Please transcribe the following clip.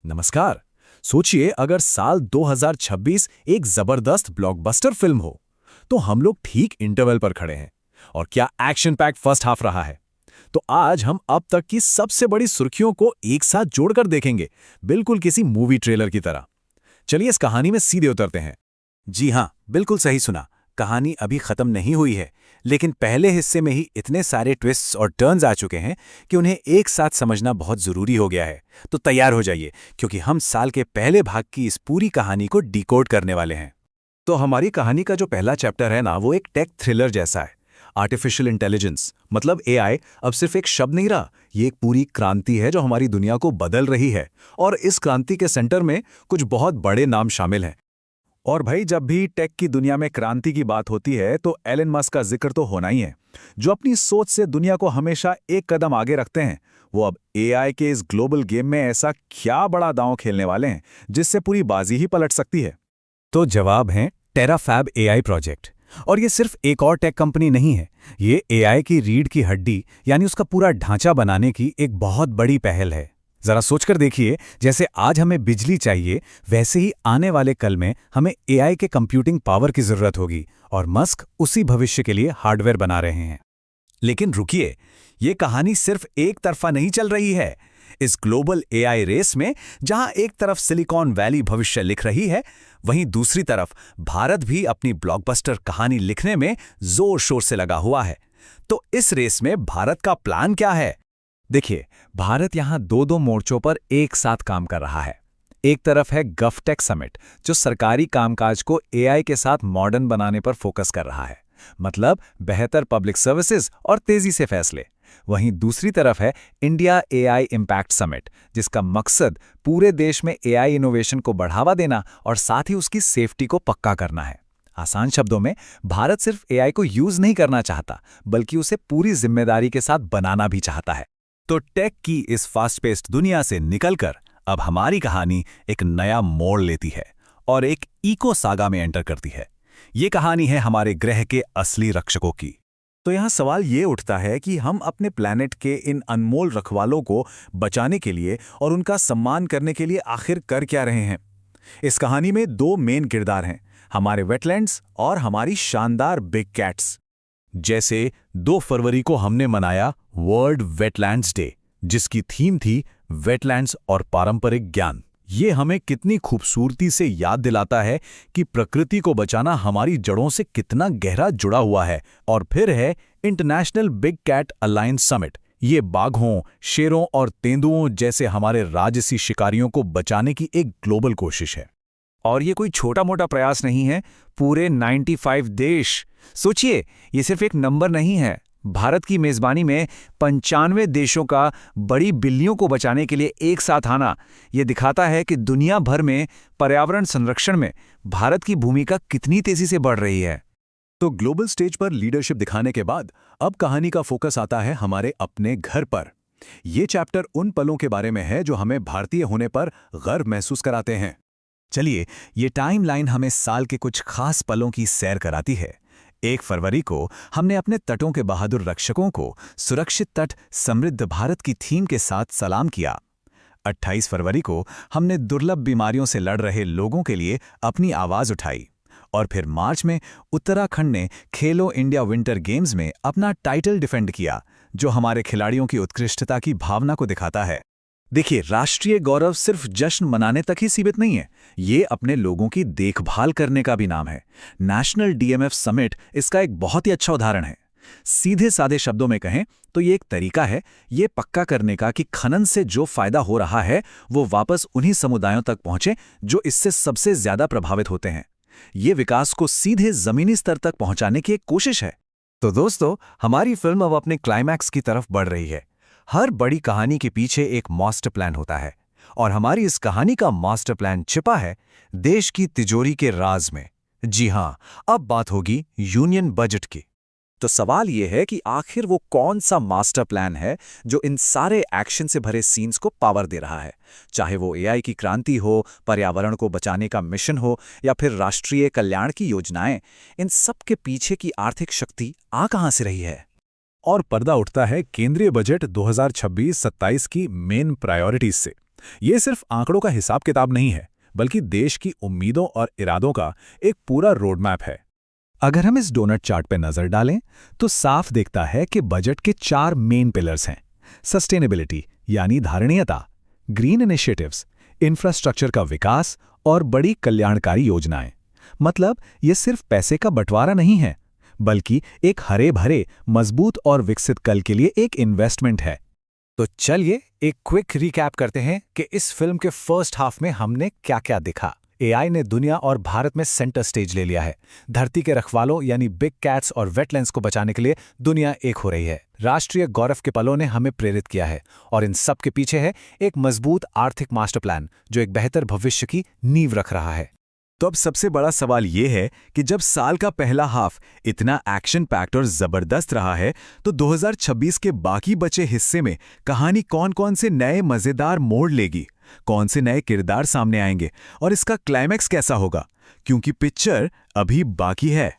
नमस्कार। सोचिए अगर साल 2026 एक जबरदस्त ब्लॉकबस्टर फिल्म हो, तो हम लोग ठीक इंटरवल पर खड़े हैं। और क्या एक्शन पैक फर्स्ट हाफ रहा है। तो आज हम अब तक की सबसे बड़ी सुर्खियों को एक साथ जोड़कर देखेंगे, बिल्कुल किसी मूवी ट्रेलर की तरह। चलिए इस कहानी में सीधे उतरते हैं। जी हाँ, बिल्कुल सही सुना। कहानी अभी खत्म नहीं हुई है, लेकिन पहले हिस्से में ही इतने सारे ट्विस्ट्स और टर्न्स आ चुके हैं कि उन्हें एक साथ समझना बहुत ज़रूरी हो गया है। तो तैयार हो जाइए, क्योंकि हम साल के पहले भाग की इस पूरी कहानी को डिकोड करने वाले हैं। तो हमारी कहानी का जो पहला चैप्टर है ना, वो एक टेक थ्रिलर जैसा है। आर्टिफिशियल इंटेलिजेंस मतलब एआई अब सिर्फ एक शब्द नहीं रहा, ये एक पूरी क्रांति है जो हमारी दुनिया को बदल रही है। और इस क्रांति के सेंटर में कुछ बहुत बड़े नाम शामिल हैं। और भाई, जब भी टेक की दुनिया में क्रांति की बात होती है तो एलन मस्क का जिक्र तो होना ही है, जो अपनी सोच से दुनिया को हमेशा एक कदम आगे रखते हैं। वो अब एआई के इस ग्लोबल गेम में ऐसा क्या बड़ा दांव खेलने वाले हैं जिससे पूरी बाजी ही पलट सकती है। तो जवाब है टेराफैब एआई प्रोजेक्ट। और ये सिर्फ एक और टेक कंपनी नहीं है, ये एआई की रीढ़ की हड्डी यानी उसका पूरा ढांचा बनाने की एक बहुत बड़ी पहल है। जरा सोचकर देखिए, जैसे आज हमें बिजली चाहिए, वैसे ही आने वाले कल में हमें एआई के कंप्यूटिंग पावर की जरूरत होगी, और मस्क उसी भविष्य के लिए हार्डवेयर बना रहे हैं। लेकिन रुकिए, ये कहानी सिर्फ एक तरफा नहीं चल रही है। इस ग्लोबल एआई रेस में जहां एक तरफ सिलिकॉन वैली भविष्य लिख रही है, वहीं दूसरी तरफ भारत भी अपनी ब्लॉकबस्टर कहानी लिखने में जोर शोर से लगा हुआ है। तो इस रेस में भारत का प्लान क्या है? देखिए, भारत यहाँ दो मोर्चों पर एक साथ काम कर रहा है। एक तरफ है गफटेक समिट, जो सरकारी कामकाज को एआई के साथ मॉडर्न बनाने पर फोकस कर रहा है, मतलब बेहतर पब्लिक सर्विसेज और तेजी से फैसले। वहीं दूसरी तरफ है इंडिया एआई इम्पैक्ट समिट, जिसका मकसद पूरे देश में एआई इनोवेशन को बढ़ावा देना और साथ ही उसकी सेफ्टी को पक्का करना है। आसान शब्दों में, भारत सिर्फ एआई को यूज नहीं करना चाहता, बल्कि उसे पूरी जिम्मेदारी के साथ बनाना भी चाहता है। तो टेक की इस फास्ट पेस्ड दुनिया से निकलकर अब हमारी कहानी एक नया मोड़ लेती है और एक इको सागा में एंटर करती है। ये कहानी है हमारे ग्रह के असली रक्षकों की। तो यहाँ सवाल ये उठता है कि हम अपने प्लैनेट के इन अनमोल रखवालों को बचाने के लिए और उनका सम्मान करने के लिए आखिर कर क्या रहे हैं। इस कहानी में दो मेन किरदार हैं, हमारे वेटलैंड्स और हमारी शानदार बिग कैट्स। जैसे 2 फरवरी को हमने मनाया वर्ल्ड वेटलैंड्स डे, जिसकी थीम थी वेटलैंड्स और पारंपरिक ज्ञान। ये हमें कितनी खूबसूरती से याद दिलाता है कि प्रकृति को बचाना हमारी जड़ों से कितना गहरा जुड़ा हुआ है। और फिर है international big cat alliance summit. ये बाघों, शेरों और तेंदुओं जैसे हमारे राजसी शिकारियों को बचाने की एक ग्लोबल कोशिश है। और ये कोई छोटा मोटा प्रयास नहीं है, पूरे 95 देश। सोचिए, ये सिर्फ एक नंबर नहीं है। भारत की मेजबानी में 95 देशों का बड़ी बिल्लियों को बचाने के लिए एक साथ आना, ये दिखाता है कि दुनिया भर में पर्यावरण संरक्षण में भारत की भूमिका कितनी तेजी से बढ़ रही है। तो ग्लोबल स्टेज पर लीडरशिप दिखाने के बाद अब कहानी का फोकस आता है हमारे अपने घर पर। ये चैप्टर उन पलों के बारे में है जो हमें भारतीय होने पर गर्व महसूस कराते हैं। चलिए, ये टाइमलाइन हमें साल के कुछ खास पलों की सैर कराती है। 1 फरवरी को हमने अपने तटों के बहादुर रक्षकों को सुरक्षित तट समृद्ध भारत की थीम के साथ सलाम किया। 28 फरवरी को हमने दुर्लभ बीमारियों से लड़ रहे लोगों के लिए अपनी आवाज उठाई। और फिर मार्च में उत्तराखंड ने खेलो इंडिया विंटर गेम्स में अपना टाइटल डिफेंड किया, जो हमारे खिलाड़ियों की उत्कृष्टता की भावना को दिखाता है। देखिए, राष्ट्रीय गौरव सिर्फ जश्न मनाने तक ही सीमित नहीं है, ये अपने लोगों की देखभाल करने का भी नाम है। नेशनल डीएमएफ समिट इसका एक बहुत ही अच्छा उदाहरण है। सीधे साधे शब्दों में कहें तो ये एक तरीका है ये पक्का करने का कि खनन से जो फायदा हो रहा है वो वापस उन्हीं समुदायों तक पहुंचे जो इससे सबसे ज्यादा प्रभावित होते हैं। ये विकास को सीधे जमीनी स्तर तक पहुंचाने की एक कोशिश है। तो दोस्तों, हमारी फिल्म अब अपने क्लाइमैक्स की तरफ बढ़ रही है। हर बड़ी कहानी के पीछे एक मास्टर प्लान होता है, और हमारी इस कहानी का मास्टर प्लान छिपा है देश की तिजोरी के राज में। जी हां, अब बात होगी यूनियन बजट की। तो सवाल ये है कि आखिर वो कौन सा मास्टर प्लान है जो इन सारे एक्शन से भरे सीन्स को पावर दे रहा है। चाहे वो एआई की क्रांति हो, पर्यावरण को बचाने का मिशन हो, या फिर राष्ट्रीय कल्याण की योजनाएं, इन सब के पीछे की आर्थिक शक्ति आ कहां से रही है। और पर्दा उठता है केंद्रीय बजट 2026-27 की मेन प्रायोरिटीज से। ये सिर्फ आंकड़ों का हिसाब किताब नहीं है, बल्कि देश की उम्मीदों और इरादों का एक पूरा रोड मैप है। अगर हम इस डोनट चार्ट पर नजर डालें तो साफ दिखता है कि बजट के 4 मेन पिलर्स हैं। सस्टेनेबिलिटी यानी धारणीयता, ग्रीन इनिशिएटिव्स, इंफ्रास्ट्रक्चर का विकास और बड़ी कल्याणकारी योजनाएं। मतलब ये सिर्फ पैसे का बंटवारा नहीं है, बल्कि एक हरे भरे, मजबूत और विकसित कल के लिए एक इन्वेस्टमेंट है। तो चलिए एक क्विक रिकैप करते हैं कि इस फिल्म के फर्स्ट हाफ में हमने क्या क्या देखा। एआई ने दुनिया और भारत में सेंटर स्टेज ले लिया है। धरती के रखवालों यानी बिग कैट्स और वेटलैंड्स को बचाने के लिए दुनिया एक हो रही है। राष्ट्रीय गौरव के पलों ने हमें प्रेरित किया है और इन सब के पीछे है एक मजबूत आर्थिक मास्टर प्लान जो एक बेहतर भविष्य की नींव रख रहा है। तो अब सबसे बड़ा सवाल ये है कि जब साल का पहला हाफ इतना एक्शन पैक्ड और जबरदस्त रहा है, तो 2026 के बाकी बचे हिस्से में कहानी कौन-कौन से नए मजेदार मोड़ लेगी, कौन से नए किरदार सामने आएंगे और इसका क्लाइमैक्स कैसा होगा, क्योंकि पिक्चर अभी बाकी है।